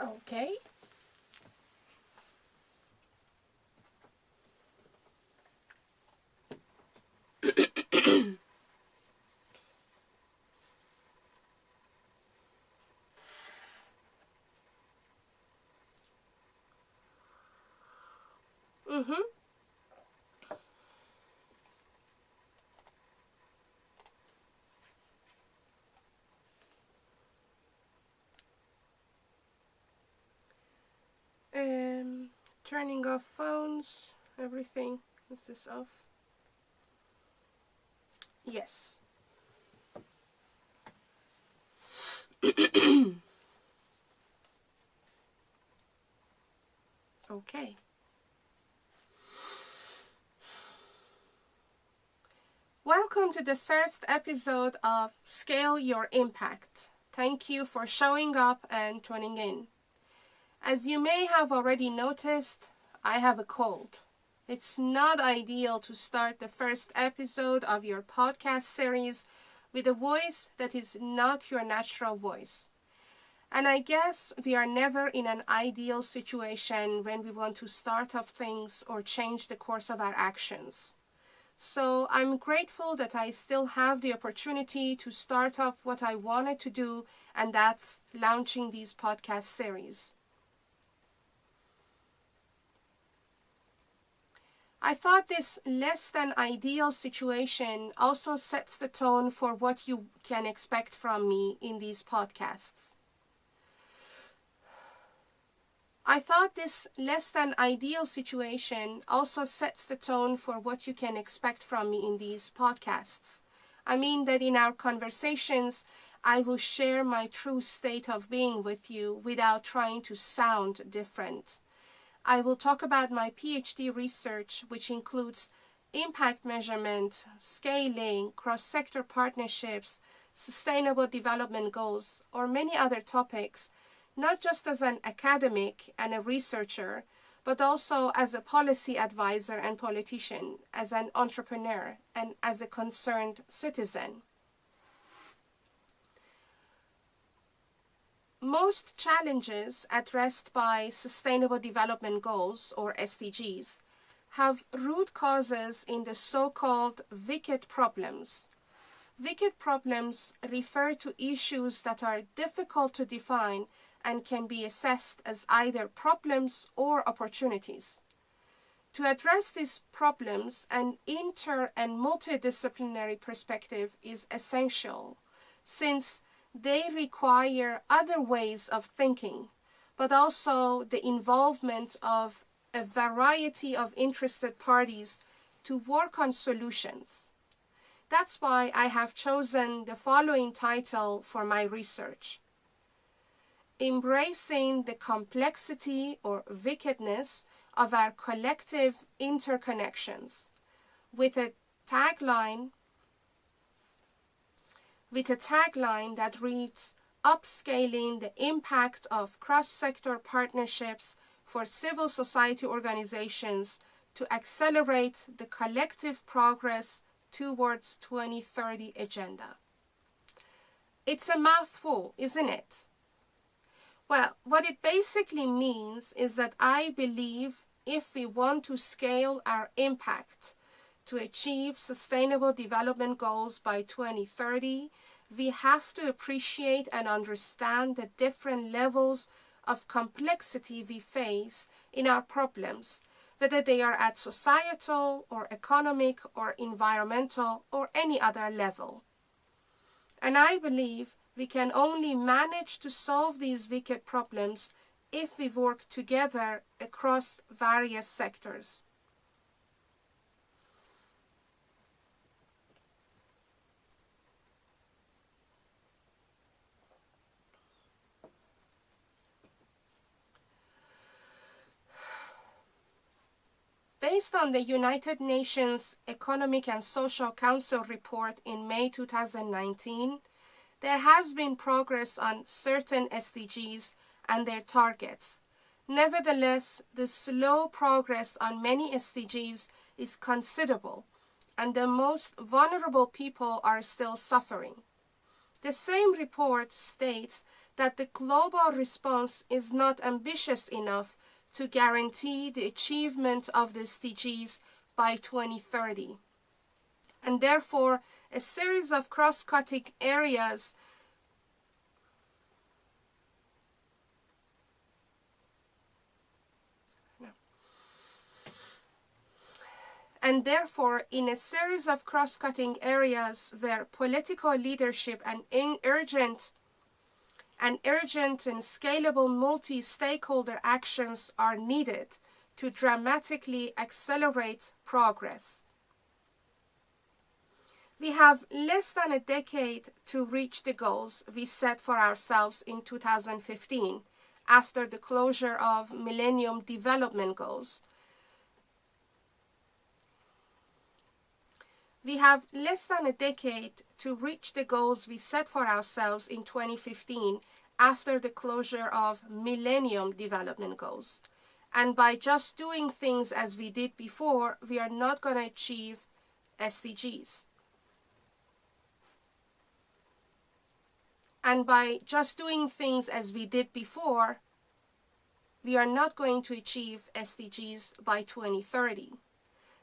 Okay. Mm-hmm. Turning off phones, everything. Is this off? Yes. Okay. Welcome to the first episode of Scale Your Impact. Thank you for showing up and tuning in. As you may have already noticed, I have a cold. It's not ideal to start the first episode of your podcast series with a voice that is not your natural voice. And I guess we are never in an ideal situation when we want to start off things or change the course of our actions. So I'm grateful that I still have the opportunity to start off what I wanted to do, and that's launching these podcast series. I thought this less than ideal situation also sets the tone for what you can expect from me in these podcasts. I thought this less than ideal situation also sets the tone for what you can expect from me in these podcasts. I mean that in our conversations, I will share my true state of being with you without trying to sound different. I will talk about my PhD research, which includes impact measurement, scaling, cross-sector partnerships, sustainable development goals, or many other topics, not just as an academic and a researcher, but also as a policy advisor and politician, as an entrepreneur, and as a concerned citizen. Most challenges addressed by Sustainable Development Goals, or SDGs, have root causes in the so-called wicked problems. Wicked problems refer to issues that are difficult to define and can be assessed as either problems or opportunities. To address these problems, an inter- and multidisciplinary perspective is essential, since they require other ways of thinking, but also the involvement of a variety of interested parties to work on solutions. That's why I have chosen the following title for my research: Embracing the Complexity or Wickedness of Our Collective Interconnections, with a tagline that reads, Upscaling the Impact of Cross-Sector Partnerships for Civil Society Organizations to Accelerate the Collective Progress Towards 2030 Agenda. It's a mouthful, isn't it? Well, what it basically means is that I believe if we want to scale our impact to achieve Sustainable Development Goals by 2030, we have to appreciate and understand the different levels of complexity we face in our problems, whether they are at societal or economic or environmental or any other level. And I believe we can only manage to solve these wicked problems if we work together across various sectors. Based on the United Nations Economic and Social Council report in May 2019, there has been progress on certain SDGs and their targets. Nevertheless, the slow progress on many SDGs is considerable, and the most vulnerable people are still suffering. The same report states that the global response is not ambitious enough to guarantee the achievement of the SDGs by 2030. And therefore, a series of cross-cutting areas in a series of cross-cutting areas where political leadership and urgent and scalable multi-stakeholder actions are needed to dramatically accelerate progress. We have less than a decade to reach the goals we set for ourselves in 2015 after the closure of Millennium Development Goals. We have less than a decade to reach the goals we set for ourselves in 2015 after the closure of Millennium Development Goals. And by just doing things as we did before, we are not going to achieve SDGs. And by just doing things as we did before, we are not going to achieve SDGs by 2030.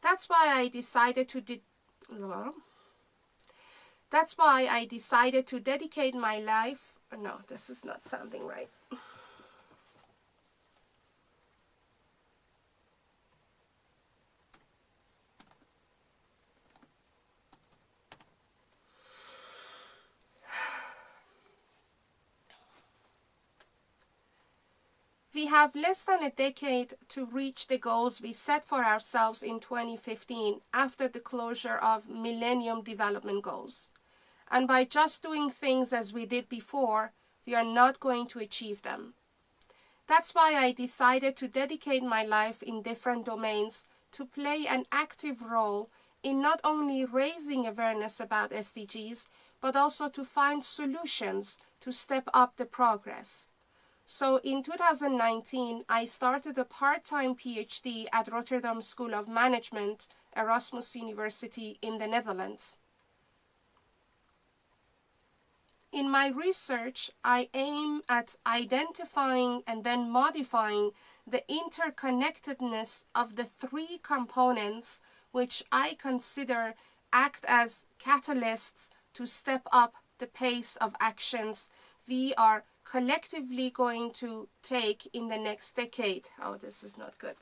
That's why I decided to dedicate my life. No, this is not sounding right. We have less than a decade to reach the goals we set for ourselves in 2015 after the closure of Millennium Development Goals. And by just doing things as we did before, we are not going to achieve them. That's why I decided to dedicate my life in different domains to play an active role in not only raising awareness about SDGs, but also to find solutions to step up the progress. So in 2019, I started a part-time PhD at Rotterdam School of Management, Erasmus University in the Netherlands. In my research, I aim at identifying and then modifying the interconnectedness of the three components which I consider act as catalysts to step up the pace of actions we are collectively going to take in the next decade. Oh, this is not good.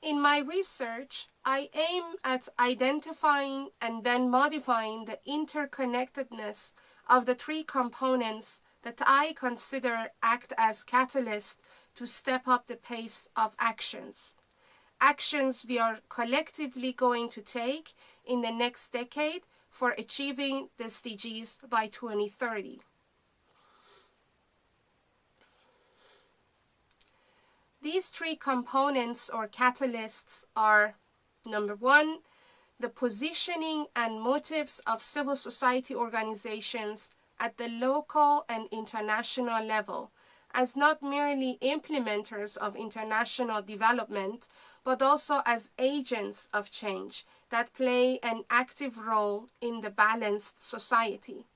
In my research, I aim at identifying and then modifying the interconnectedness of the three components that I consider act as catalysts to step up the pace of actions. Actions we are collectively going to take in the next decade for achieving the SDGs by 2030. These three components or catalysts are, number one, the positioning and motives of civil society organizations at the local and international level as not merely implementers of international development, but also as agents of change that play an active role in the balanced society.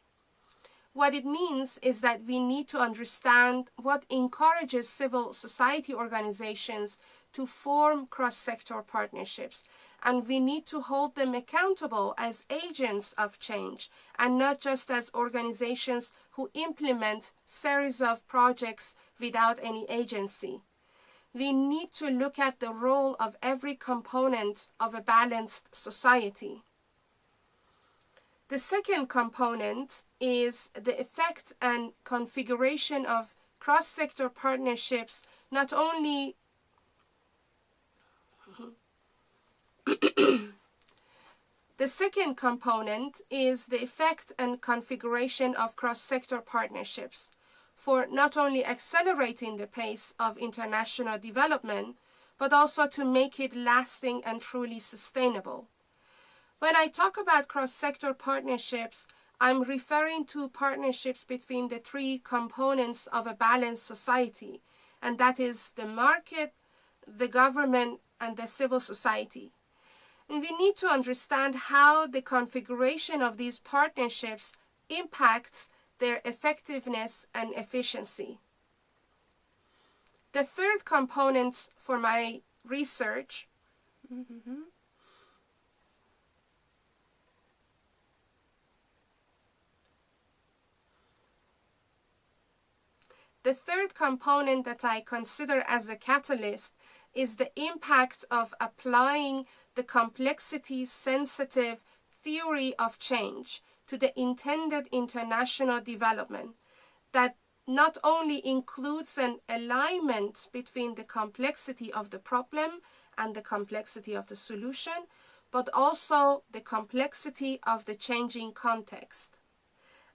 What it means is that we need to understand what encourages civil society organizations to form cross-sector partnerships, and we need to hold them accountable as agents of change and not just as organizations who implement series of projects without any agency. We need to look at the role of every component of a balanced society. The second component is the effect and configuration of cross-sector partnerships, not only The second component is the effect and configuration of cross-sector partnerships for not only accelerating the pace of international development, but also to make it lasting and truly sustainable. When I talk about cross-sector partnerships, I'm referring to partnerships between the three components of a balanced society, and that is the market, the government, and the civil society. And we need to understand how the configuration of these partnerships impacts their effectiveness and efficiency. The third component for my research The third component that I consider as a catalyst is the impact of applying the complexity-sensitive theory of change to the intended international development that not only includes an alignment between the complexity of the problem and the complexity of the solution, but also the complexity of the changing context.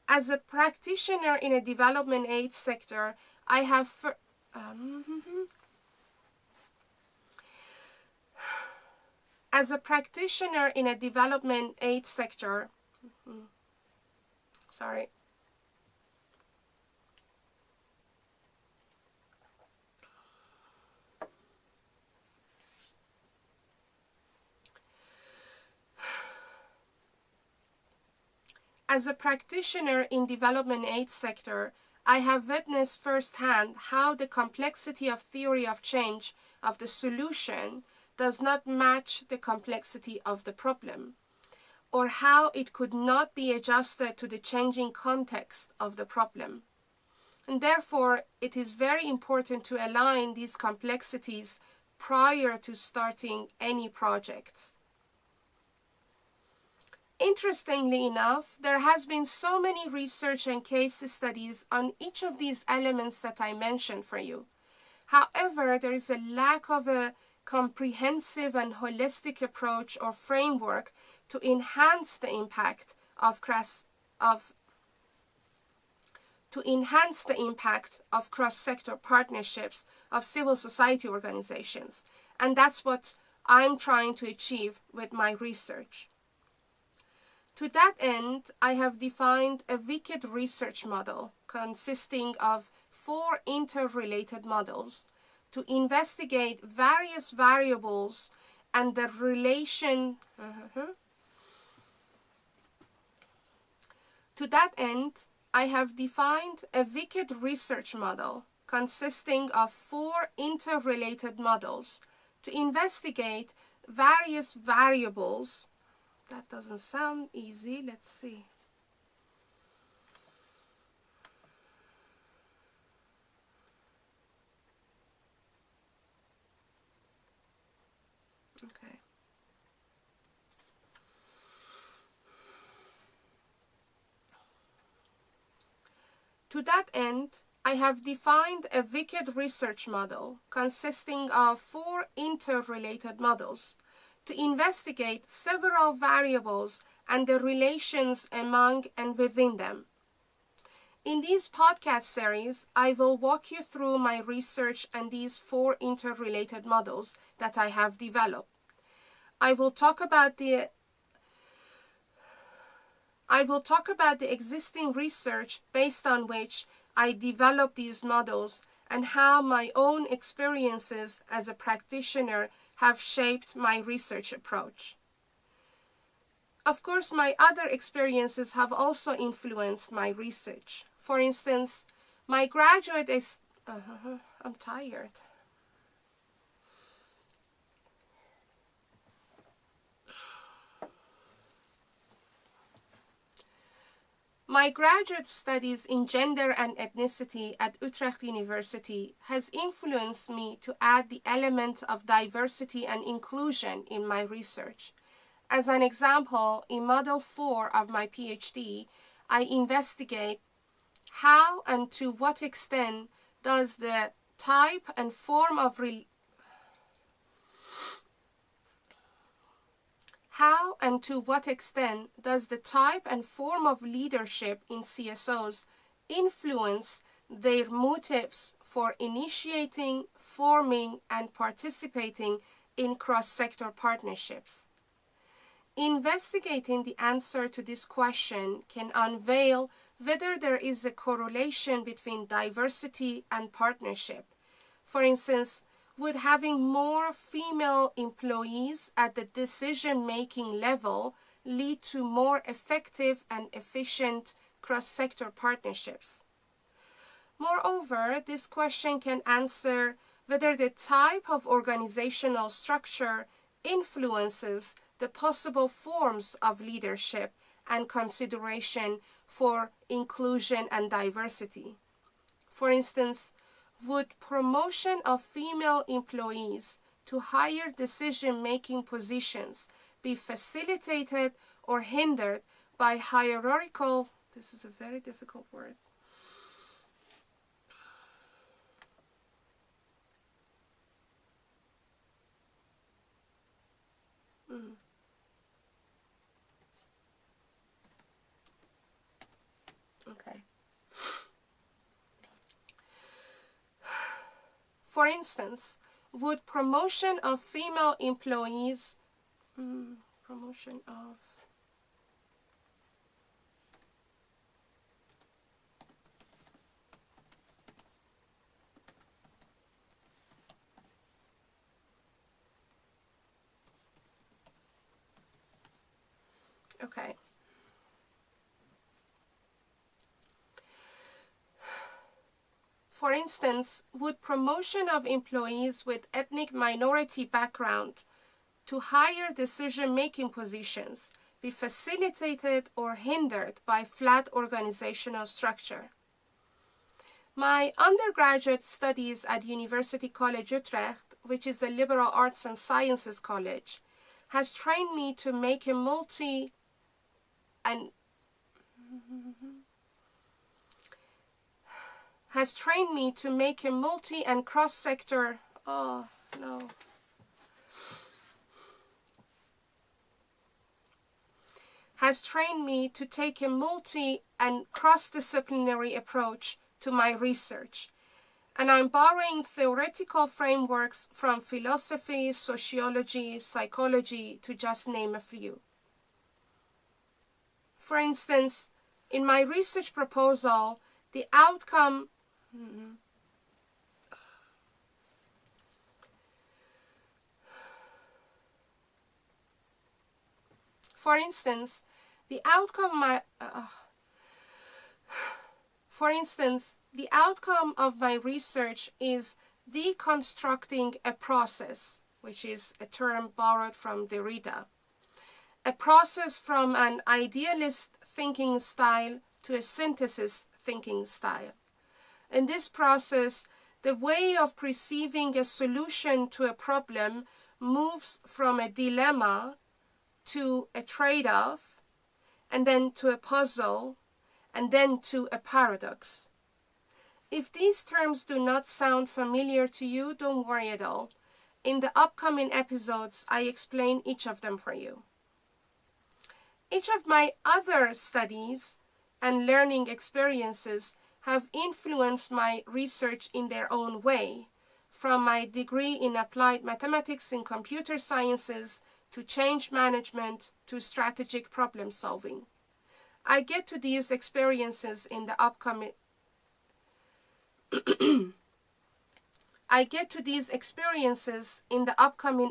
As a practitioner in a development aid sector, I have As a practitioner in a development aid sector, As a practitioner in development aid sector, I have witnessed firsthand how the complexity of theory of change of the solution does not match the complexity of the problem, or how it could not be adjusted to the changing context of the problem. And therefore, it is very important to align these complexities prior to starting any projects. Interestingly enough, there has been so many research and case studies on each of these elements that I mentioned for you. However, there is a lack of a comprehensive and holistic approach or framework to enhance the impact of cross-sector partnerships of civil society organizations. And that's what I'm trying to achieve with my research. To that end, I have defined a wicked research model consisting of 4 interrelated models to investigate various variables and the relation. To that end, I have defined a wicked research model consisting of 4 interrelated models to investigate various variables. That doesn't sound easy. Let's see. Okay. To that end, I have defined a wicked research model consisting of 4 interrelated models to investigate several variables and the relations among and within them. In these podcast series, I will walk you through my research and these 4 interrelated models that I have developed. I will talk about the existing research based on which I developed these models and how my own experiences as a practitioner have shaped my research approach. Of course, my other experiences have also influenced my research. For instance, my graduate is... I'm tired. My graduate studies in gender and ethnicity at Utrecht University has influenced me to add the element of diversity and inclusion in my research. As an example, in Model 4 of my PhD, I investigate how and to what extent does the type and form of how and to what extent does the type and form of leadership in CSOs influence their motives for initiating, forming, and participating in cross-sector partnerships? Investigating the answer to this question can unveil whether there is a correlation between diversity and partnership. For instance, would having more female employees at the decision-making level lead to more effective and efficient cross-sector partnerships? Moreover, this question can answer whether the type of organizational structure influences the possible forms of leadership and consideration for inclusion and diversity. For instance, would promotion of female employees to higher decision-making positions be facilitated or hindered by hierarchical, this is a very difficult word, Okay. For instance, would promotion of female employees, promotion of, okay. For instance, would promotion of employees with ethnic minority background to higher decision-making positions be facilitated or hindered by flat organizational structure? My undergraduate studies at University College Utrecht, which is a liberal arts and sciences college, has trained me to make a multi and cross-sector, has trained me to take a multi and cross-disciplinary approach to my research. And I'm borrowing theoretical frameworks from philosophy, sociology, psychology, to just name a few. For instance, in my research proposal, the outcome For instance, the outcome of my research is deconstructing a process, which is a term borrowed from Derrida, a process from an idealist thinking style to a synthesis thinking style. In this process, the way of perceiving a solution to a problem moves from a dilemma to a trade-off, and then to a puzzle, and then to a paradox. If these terms do not sound familiar to you, don't worry at all. In the upcoming episodes, I explain each of them for you. Each of my other studies and learning experiences have influenced my research in their own way, from my degree in applied mathematics and computer sciences to change management to strategic problem solving. I get to these experiences in the upcoming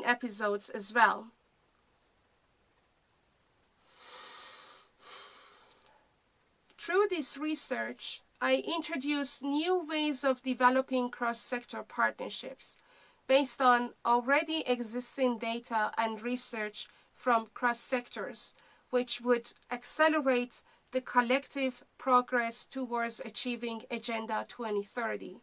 episodes as well. Through this research, I introduce new ways of developing cross-sector partnerships based on already existing data and research from cross-sectors, which would accelerate the collective progress towards achieving Agenda 2030.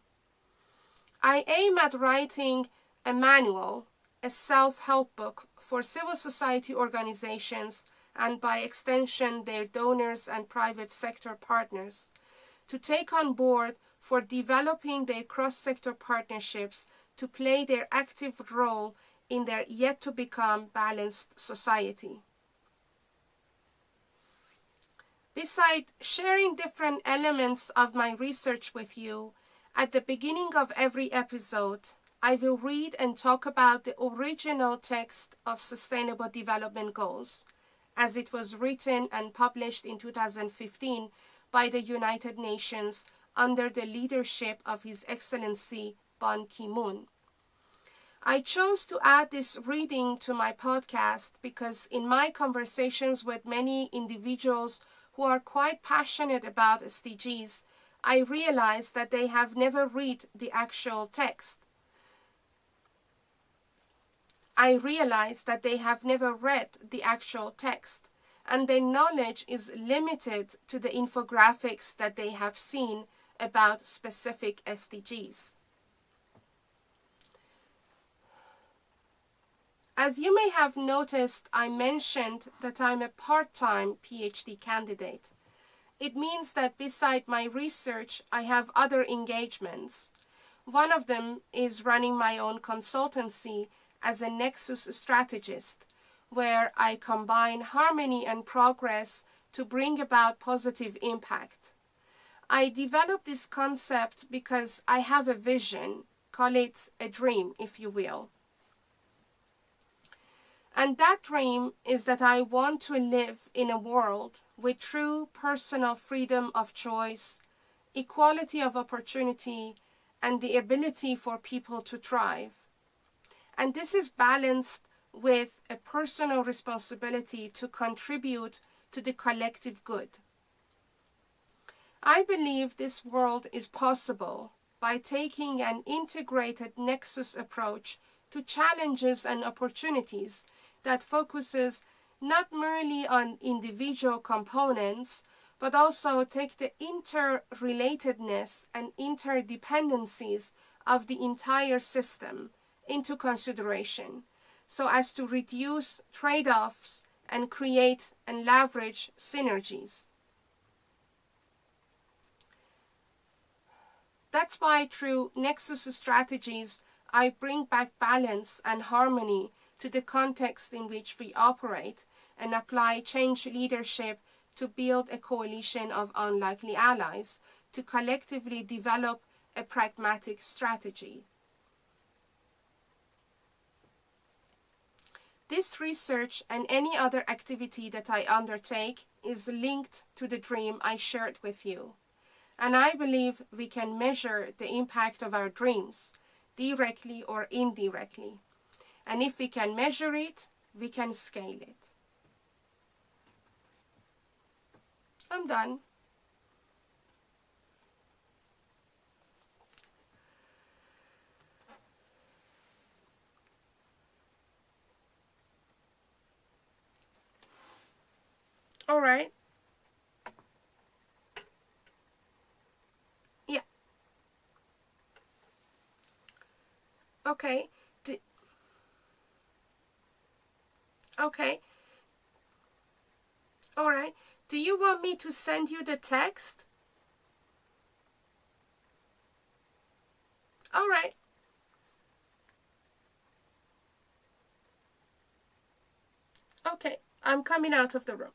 I aim at writing a manual, a self-help book for civil society organizations and by extension their donors and private sector partners to take on board for developing their cross-sector partnerships to play their active role in their yet-to-become balanced society. Besides sharing different elements of my research with you, at the beginning of every episode, I will read and talk about the original text of Sustainable Development Goals, as it was written and published in 2015 by the United Nations under the leadership of His Excellency Ban Ki-moon. I chose to add this reading to my podcast because in my conversations with many individuals who are quite passionate about SDGs, I realized that they have never read the actual text. And their knowledge is limited to the infographics that they have seen about specific SDGs. As you may have noticed, I mentioned that I'm a part-time PhD candidate. It means that beside my research, I have other engagements. One of them is running my own consultancy as a Nexus strategist, where I combine harmony and progress to bring about positive impact. I developed this concept because I have a vision, call it a dream, if you will. And that dream is that I want to live in a world with true personal freedom of choice, equality of opportunity, and the ability for people to thrive. And this is balanced with a personal responsibility to contribute to the collective good. I believe this world is possible by taking an integrated nexus approach to challenges and opportunities that focuses not merely on individual components, but also take the interrelatedness and interdependencies of the entire system into consideration, so as to reduce trade-offs and create and leverage synergies. That's why through Nexus strategies, I bring back balance and harmony to the context in which we operate and apply change leadership to build a coalition of unlikely allies to collectively develop a pragmatic strategy. This research and any other activity that I undertake is linked to the dream I shared with you. And I believe we can measure the impact of our dreams, directly or indirectly. And if we can measure it, we can scale it. I'm done. All right. Yeah. Okay. Okay. All right. Do you want me to send you the text? All right. Okay. I'm coming out of the room.